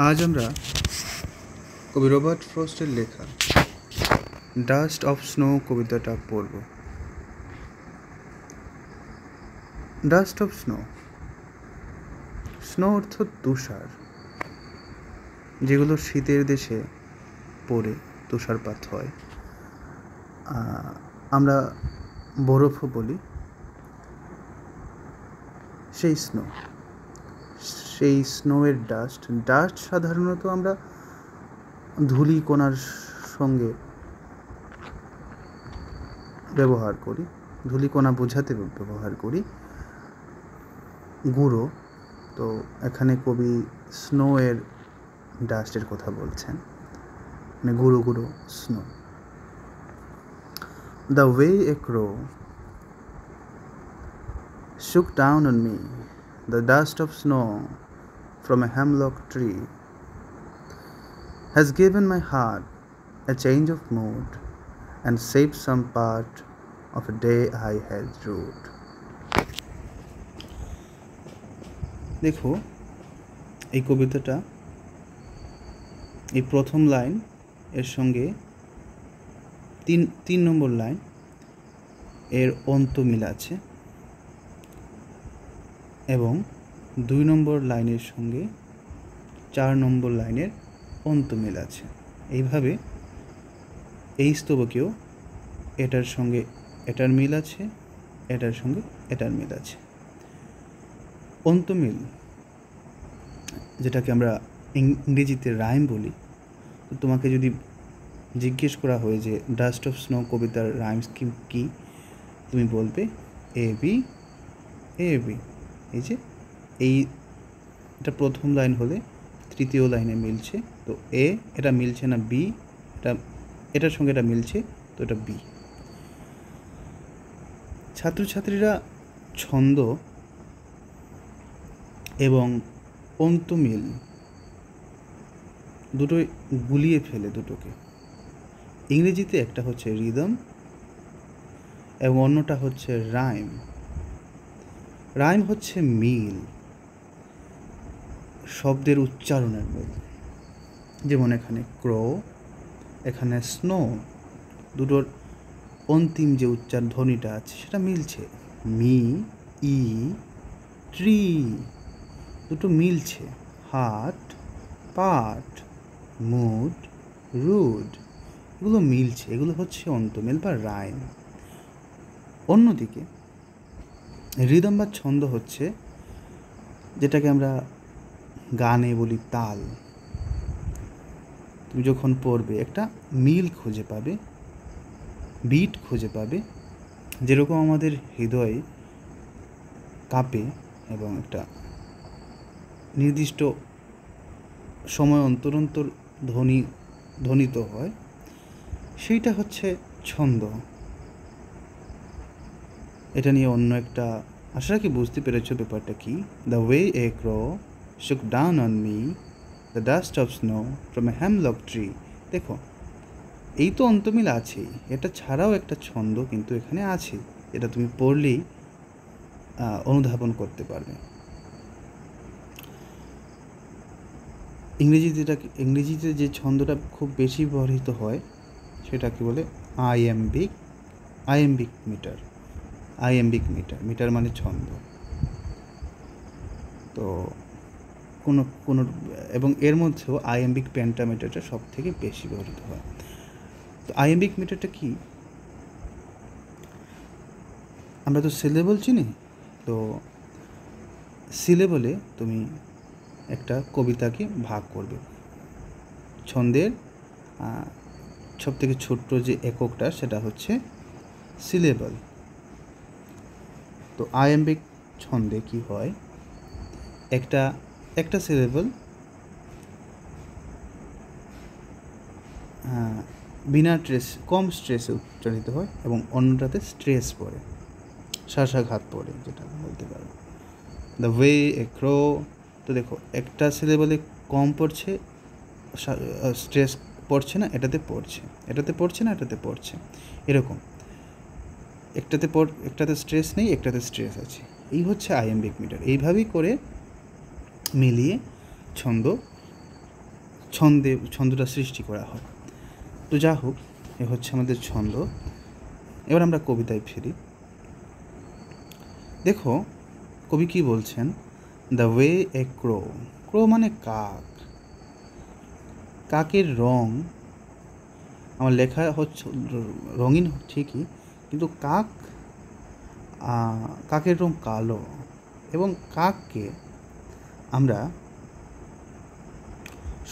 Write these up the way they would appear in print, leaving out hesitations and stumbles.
আজ আমরা কবি রবার্ট ফ্রস্টের লেখা ডাস্ট অফ স্নো কবিতাটা পড়ব। ডাস্ট অফ স্নো, স্নো অর্থ তুষার, যেগুলো শীতের দেশে পড়ে তুষারপাত হয়। আমরা বরফও বলি। সেই স্নোয়ের ডাস্ট সাধারণত আমরা ধূলিকণার সঙ্গে ব্যবহার করি, ধূলিকণা বোঝাতে ব্যবহার করি। গুঁড়ো, তো এখানে কবি স্নোয়ের ডাস্টের কথা বলছেন, মানে গুঁড়ো গুঁড়ো snow. The way a crow shook down on me the dust of snow from a hemlock tree has given my heart a change of mood and saved some part of a day I had rued. দেখো, এই কবিতাটা এই প্রথম line এর সঙ্গে তিন নম্বর line এর অন্তমিল আছে এবং 2 নম্বর লাইনের সঙ্গে 4 নম্বর লাইনের অন্তমিল আছে। এইভাবে এই স্তবকেও এটার সঙ্গে এটার মিল আছে, এটার সঙ্গে এটার মিল আছে। অন্তমিল, যেটাকে আমরা ইংরেজিতে রাইম বলি, তো তোমাকে যদি জিজ্ঞেস করা হয় যে ডাস্ট অফ স্নো কবিতার রাইমস কি, তুমি বলবে এ বি এ বি। এই যে এটা প্রথম লাইন হলে তৃতীয় লাইনে মিলছে, তো এ এটা মিলছে না, বি এটার সঙ্গে এটা মিলছে, তো এটা বি। ছাত্রছাত্রীরা ছন্দ এবং অন্তমিল দুটোই গুলিয়ে ফেলে দুটোকে। ইংরেজিতে একটা হচ্ছে রিদম এবং অন্যটা হচ্ছে রাইম। রাইম হচ্ছে মিল, শব্দের উচ্চারণের মিল। যেমন এখানে ক্রো, এখানে স্নো, দুটোর অন্তিম যে উচ্চার ধ্বনিটা আছে সেটা মিলছে। মি, ই, ট্রি, দুটো মিলছে। হার্ট, পার্ট, মুড, রুড, এগুলো মিলছে। এগুলো হচ্ছে অন্তমিল বা রাইম। অন্যদিকে রিদম বা ছন্দ হচ্ছে যেটাকে আমরা গানে বলি তাল। তুমি যখন পড়বে একটা মিল খুঁজে পাবে, বিট খুঁজে পাবে। যেরকম আমাদের হৃদয় কাঁপে এবং একটা নির্দিষ্ট সময় অন্তর অন্তর ধ্বনিত হয়, সেইটা হচ্ছে ছন্দ। এটা নিয়ে অন্য একটা, আশা রাখি বুঝতে পেরেছো ব্যাপারটা কি। The way a crow shook down on me the dust of snow from a hemlock tree. দেখো, এই তো অন্তমিল আছেই, এটা ছাড়াও একটা ছন্দ কিন্তু এখানে আছে, এটা তুমি পড়লেই অনুধাবন করতে পারবে। ইংরেজিতে যে ছন্দটা খুব বেশি ব্যবহৃত হয় সেটাকে বলে আইএমবিক মিটার। মিটার মানে ছন্দ। তো কোনো এবং এর মধ্যেও আইএমবিক পেন্টামিটারটা সব থেকে বেশি ব্যবহৃত হয়। তো আইএমবিক মিটারটা কি? আমরা তো সিলেবল চিনি। তো সিলেবলে তুমি একটা কবিতাকে ভাগ করবে। ছন্দের সব থেকে ছোট্ট যে এককটা সেটা হচ্ছে সিলেবল। তো আইএমবিক ছন্দে কি হয়, একটা সিলেবল বিনা কম স্ট্রেসে উচ্চারিত হয় এবং অন্যটাতে স্ট্রেস পড়ে, শ্বাসাঘাত পড়ে, যেটা বলতে পারো। দ্য ওয়ে এ ক্রো, তো দেখো একটা সিলেবলে কম পড়ছে, স্ট্রেস পড়ছে না, এটাতে পড়ছে না, এটাতে পড়ছে, এরকম। একটাতে স্ট্রেস নেই, একটাতে স্ট্রেস আছে। এই হচ্ছে আইএমবিক মিটার। এইভাবেই করে মিলিয়ে ছন্দ ছন্দটা সৃষ্টি করা হয়। তো যা হোক, এ হচ্ছে আমাদের ছন্দ। এবার আমরা কবিতায় ফিরি। দেখো কবি কি বলছেন, দ্য ওয়ে এ ক্রো, ক্রো মানে কাক, কাকের রং, আমার লেখা হচ্ছে রঙিন ঠিকই, কিন্তু কাকের রং কালো, এবং কাককে আমরা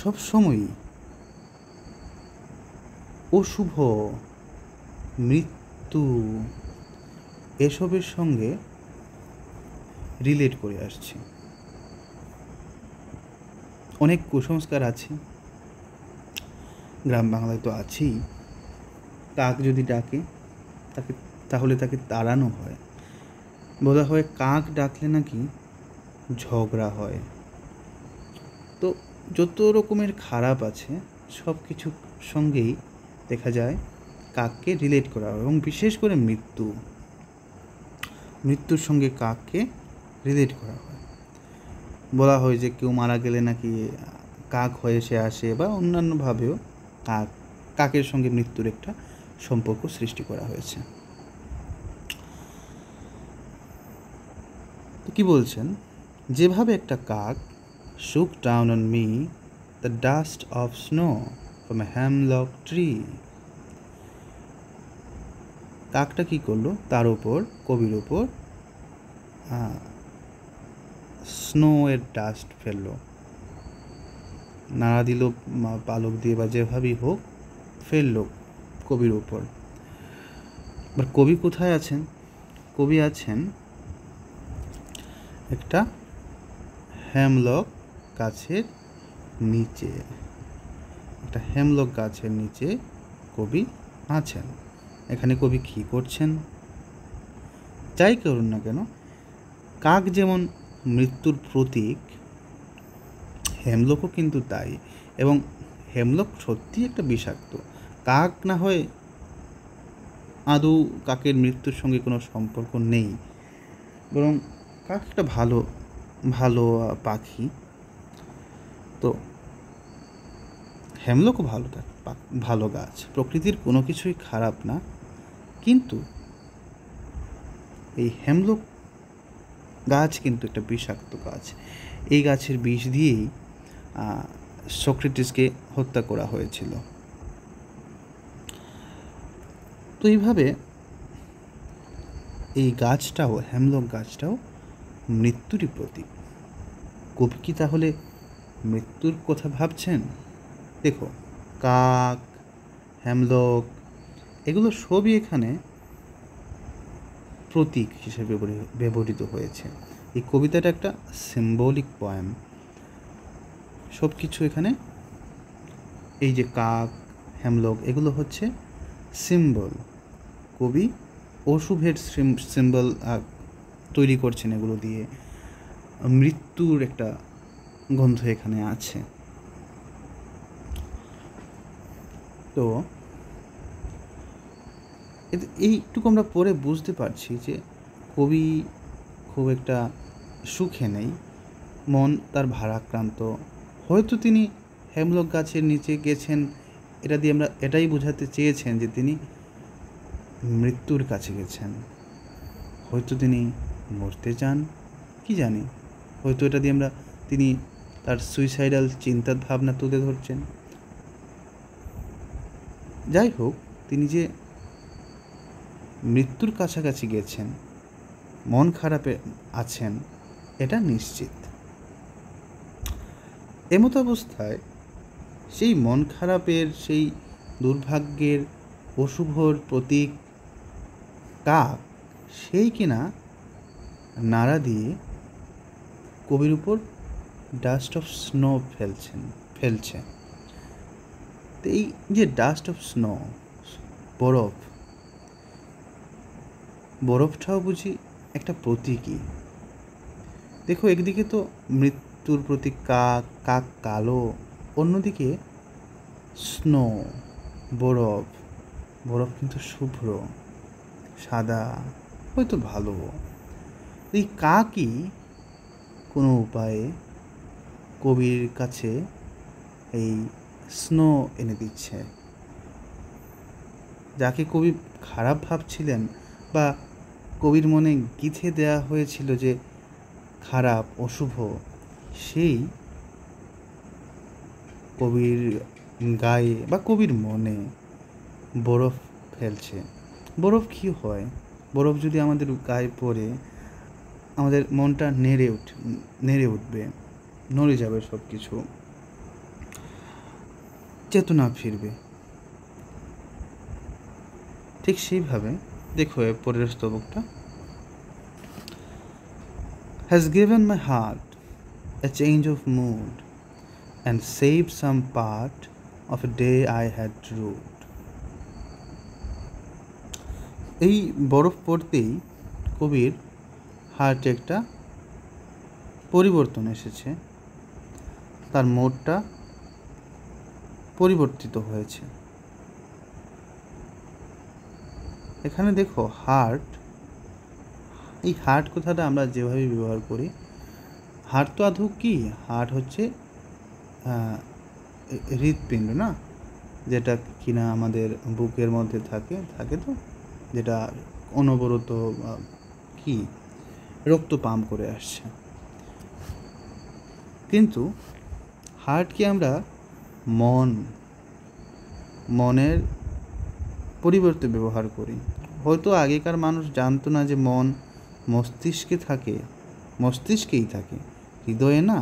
সবসময়ই অশুভ, মৃত্যু এসবের সঙ্গে রিলেট করে আসছি। অনেক কুসংস্কার আছে, গ্রাম বাংলায় তো আছেই। কাক যদি ডাকে তাহলে তাকে তাড়ানো হয়। বলা হয় কাক ডাকলে নাকি ঝগড়া হয়। তো যত রকমের খারাপ আছে সব কিছুর সঙ্গেই দেখা যায় কাককে রিলেট করা হয়, এবং বিশেষ করে মৃত্যুর সঙ্গে কাককে রিলেট করা হয়। বলা হয় যে কেউ মারা গেলে নাকি কাক হয়ে সে আসে, বা অন্যান্যভাবেও কাকের সঙ্গে মৃত্যুর একটা সম্পর্ক সৃষ্টি করা হয়েছে। তো কি বলছেন, যেভাবে একটা কাক shook down on me the dust of snow from a hemlock tree, কাকটা কি করলো, তার উপর, কবির উপর স্নো এর ডাস্ট ফেললো, নাড়া দিল পালক দিয়ে বা যেভাবেই হোক ফেললো কবির উপর। এবার কবি কোথায় আছেন? কবি আছেন একটা হেমলক গাছের নিচে। একটা হেমলক গাছের নিচে কবি আছেন। এখানে কবি কী করছেন? যাই করুন না কেন, কাক যেমন মৃত্যুর প্রতীক, হেমলকও কিন্তু তাই। এবং হেমলক সত্যিই একটা বিষাক্ত। কাক না হয় আদৌ কাকের মৃত্যুর সঙ্গে কোনো সম্পর্ক নেই, বরং কাক একটা ভালো ভালো পাখি। তো হেমলকও ভালো গাছ, প্রকৃতির কোনো কিছুই খারাপ না। কিন্তু এই হেমলক গাছ কিন্তু একটা বিষাক্ত গাছ। এই গাছের বিষ দিয়েই সক্রেটিসকে হত্যা করা হয়েছিল। তো এইভাবে এই গাছটাও, হেমলক গাছটাও মৃত্যুরই প্রতীক। কবি কি তাহলে মৃত্যুর কথা ভাবছেন? দেখো, কাক, হেমলক এগুলো সবই এখানে প্রতীক হিসেবে ব্যবহৃত হয়েছে। এই কবিতাটা একটা সিম্বলিক পয়েম। সব কিছু এখানে, এই যে কাক, হেমলক এগুলো হচ্ছে সিম্বল। কবি অশুভের সিম্বল তৈরি করছেন এগুলো দিয়ে। মৃত্যুর একটা গন্ধ এখানে আছে। তো এইটুকু আমরা পরে বুঝতে পারছি যে কবি খুব একটা সুখে নেই, মন তার ভারাক্রান্ত। হয়তো তিনি হেমলক গাছের নিচে গেছেন, এটা দিয়ে আমরা এটাই বোঝাতে চেয়েছেন যে তিনি মৃত্যুর কাছে গেছেন। হয়তো তিনি মরতে চান, কি জানি, হয়তো এটা দিয়ে তিনি তার সুইসাইডাল চিন্তা ভাবনা তুলে ধরছেন। যাই হোক, তিনি যে মৃত্যুর কাছাকাছি গেছেন, মন খারাপে আছেন, এটা নিশ্চিত। এমতো অবস্থায় সেই মন খারাপের, সেই দুর্ভাগ্যের, অশুভর প্রতীক কাক, সেই কিনা নাড়া দিয়ে কবির উপর ডাস্ট অফ স্নো ফেলছে। তো এই যে ডাস্ট অফ স্নো, বরফটাও বুঝি একটা প্রতীকই। দেখো, একদিকে তো মৃত্যুর প্রতীক কাক কালো, অন্যদিকে স্নো, বরফ কিন্তু শুভ্র, সাদা, হয়তো ভালো। এই কাকই কোনো উপায়ে কবির কাছে এই স্নো এনে দিচ্ছে। যাকে কবি খারাপ ভাবছিলেন বা কবির মনে গেঁথে দেওয়া হয়েছিল যে খারাপ অশুভ, সেই কবির গায়ে বা কবির মনে বরফ ফেলছে। বরফ কী হয়? বরফ যদি আমাদের গায়ে পড়ে আমাদের মনটা নেড়ে উঠবে, নড়ে যাবে সব কিছু, চেতনা ফিরবে। ঠিক সেইভাবে দেখো পরের স্তবকটা, has given my heart a change of mood and saved some part of a day I had ruled. এই বরফ পড়তেই কবির হার্টে একটা পরিবর্তন এসেছে, তার মোডটা পরিবর্তিত হয়েছে। এখানে দেখো হার্ট, এই হার্ট কথাটা আমরা যেভাবে ব্যবহার করি, হার্ট তো আদৌ কি? হার্ট হচ্ছে হৃৎপিণ্ড না, যেটা কিনা আমাদের বুকের মধ্যে থাকে তো, যেটা অনবরত কি রক্ত পাম্প করে আসছে। কিন্তু হার্টকে আমরা মনের পরিবর্তে ব্যবহার করি। হয়তো আগেকার মানুষ জানতো না যে মন মস্তিষ্কেই থাকে, হৃদয়ে না।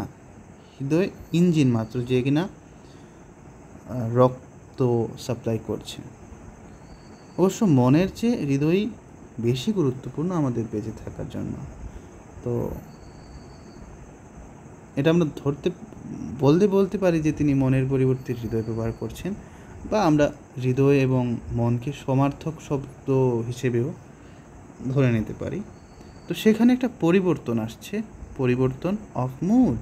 হৃদয় ইঞ্জিন মাত্র, যে কিনা রক্ত সাপ্লাই করছে। অবশ্য মনের চেয়ে হৃদয় বেশি গুরুত্বপূর্ণ আমাদের বেঁচে থাকার জন্য। তো এটা আমরা বলতে পারি যে তিনি মনের পরিবর্তে হৃদয় ব্যবহার করছেন, বা আমরা হৃদয় এবং মনকে সমার্থক শব্দ হিসেবেও ধরে নিতে পারি। তো সেখানে একটা পরিবর্তন আসছে, পরিবর্তন অফ মুড,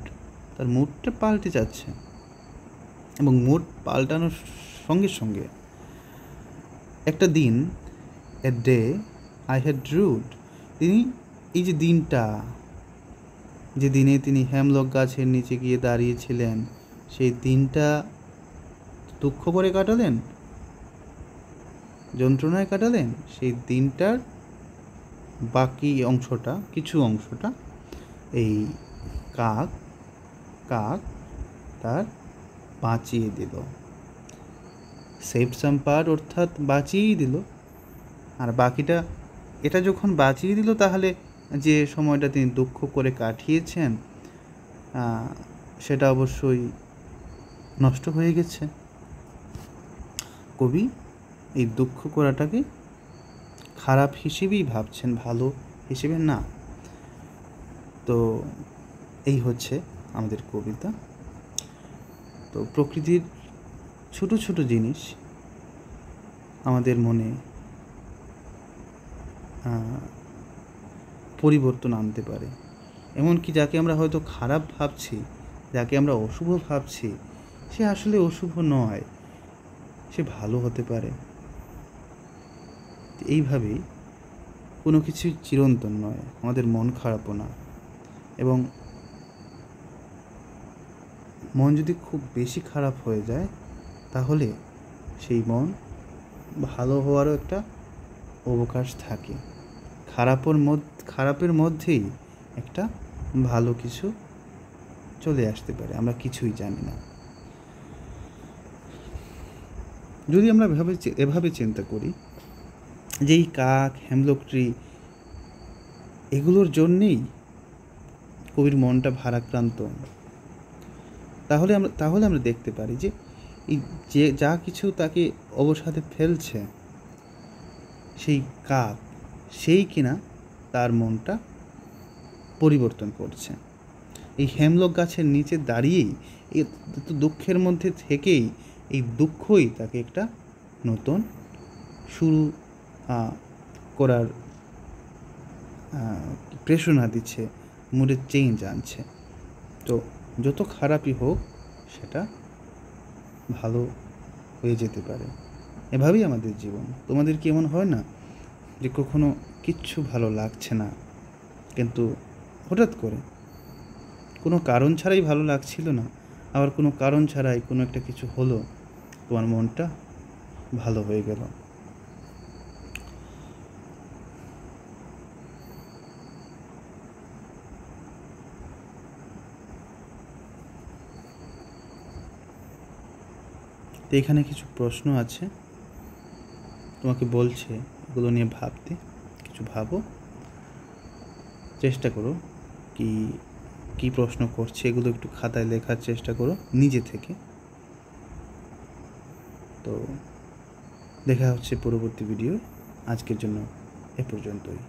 তার মুডটা পাল্টে যাচ্ছে। এবং মুড পাল্টানোর সঙ্গে সঙ্গে একটা দিন, a day I had ruled, তিনি এই যে দিনটা, যে দিনে তিনি হেমলক গাছের নিচে গিয়ে দাঁড়িয়েছিলেন, সেই দিনটা দুঃখ করে কাটালেন, যন্ত্রণায় কাটালেন। সেই দিনটার বাকি অংশটা, কিছু অংশটা এই কাক তার বাঁচিয়ে দিল। সেভ সাম পার্ট, অর্থাৎ বাঁচিয়েই দিল। আর বাকিটা, এটা যখন বাঁচিয়ে দিল, তাহলে যে সময়টা তিনি দুঃখ করে কাটিয়েছেন সেটা অবশ্যই নষ্ট হয়ে গেছে। কবি এই দুঃখ করাটাকে খারাপ হিসেবেই ভাবছেন, ভালো হিসেবে না। তো এই হচ্ছে আমাদের কবিতা। তো প্রকৃতির ছোট ছোট জিনিস আমাদের মনে পরিবর্তন আনতে পারে। এমনকি যাকে আমরা হয়তো খারাপ ভাবছি, যাকে আমরা অশুভ ভাবছি, সে আসলে অশুভ নয়, সে ভালো হতে পারে। এইভাবেই কোনো কিছু চিরন্তন নয়, আমাদের মন খারাপও না। এবং মন যদি খুব বেশি খারাপ হয়ে যায়, তাহলে সেই মন ভালো হওয়ারও একটা অবকাশ থাকে। খারাপের মধ্যেই একটা ভালো কিছু চলে আসতে পারে, আমরা কিছুই জানি না। যদি আমরা এভাবে চিন্তা করি যে এই কাক, হেমলক ট্রি, এগুলোর জন্যেই কবির মনটা ভারাক্রান্ত, তাহলে আমরা দেখতে পারি যে এই যে যা কিছু তাকে অবসাদে ফেলছে, সেই কাক, সেই কিনা তার মনটা পরিবর্তন করছে। এই হেমলক গাছের নিচে দাঁড়িয়েই, এই দুঃখের মধ্যে থেকেই, এই দুঃখই তাকে একটা নতুন শুরু করার প্রেরণা দিচ্ছে, মুডের চেঞ্জ আনছে। তো যত খারাপই হোক, সেটা ভালো হয়ে যেতে পারে। এভাবেই আমাদের জীবন। তোমাদের কি এমন হয় না যে কখনো কিচ্ছু ভালো লাগছে না, কিন্তু হঠাৎ করে কোনো কারণ ছাড়াই ভালো লাগছিল না, আবার কোনো কারণ ছাড়াই কোনো একটা কিছু হলো, তোমার মনটা ভালো হয়ে গেল। তো এখানে কিছু প্রশ্ন আছে, তোমাকে বলছে এগুলো নিয়ে ভাবতে। কিছু ভাবো, চেষ্টা করো কি কী প্রশ্ন করছে এগুলো একটু খাতায় লেখার চেষ্টা করো নিজে থেকে। তো দেখা হচ্ছে পরবর্তী ভিডিও। আজকের জন্য এ পর্যন্তই।